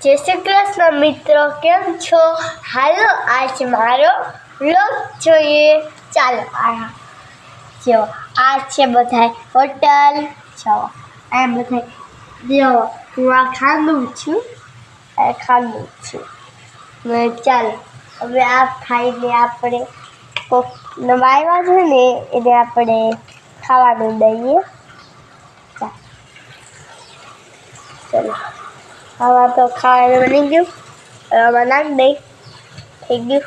जय श्री कृष्ण मित्रों, केम छो? हालो आज मारो व्लॉग જોઈએ ચાલો આ જો આ છે બધાય હોટલ જો આ બધાય જો હું આ ખાનું છું ને ચાલો હવે આ ખાઈને આપણે કોક નવાયવા છે ને એને આપણે ખાવાનું દઈએ ચાલો હવે તો ખાવાનું બની ગયું હવે નાખ દઈ થઈ ગયું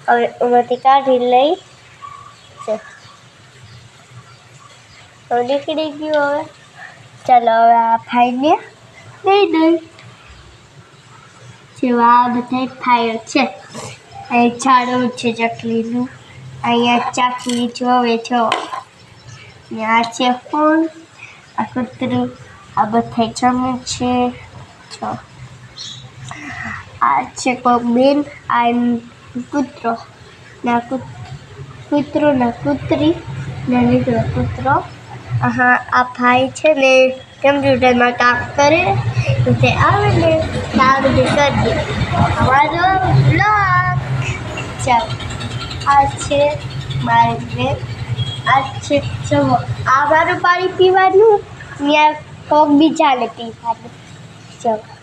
હવે એમાંથી કાઢી લઈ હવે નીકળી ગયું હવે ચાલો હવે આ ખાઈને દઈ દઈ જેવા આ બધા ફાયર છે અહીં ઝાડું છે ચકલીનું અહીંયા ચાકલી જોવે છો ને આ છે ફૂલ આ કૂતરું આ બધા જમવું છે આ છે કોક બેન આ કૂતરો ના કૂતરો ના કૂતરી ને નીકળો કૂતરો હા આ ભાઈ છે ને કમ્પ્યુટરમાં કામ કરે તે આવે ને આ બધું કરીએ અમારો બ્લોગ ચાલો આ છે મારી બેન આ છે જુઓ આ મારું પાણી પીવાનું ત્યાં કોક બીજાને પીવાનું ચાલો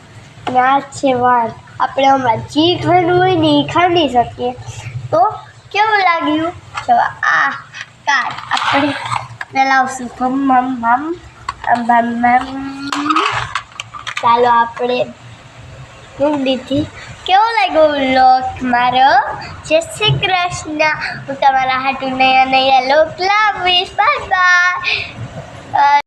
ને આ છે વાળ આપણે હમણાં જે ખાવાનું હોય ને એ ખાઈ શકીએ તો કેવું લાગ્યું તો આ કાર્ડ આપણે ચલાવશું ચાલો આપણે દીધી કેવો લાગ્યો વ્લોગ મારો જય શ્રી કૃષ્ણ હું તમારા હાટુ નયા લોક લાવીશ બાય બાય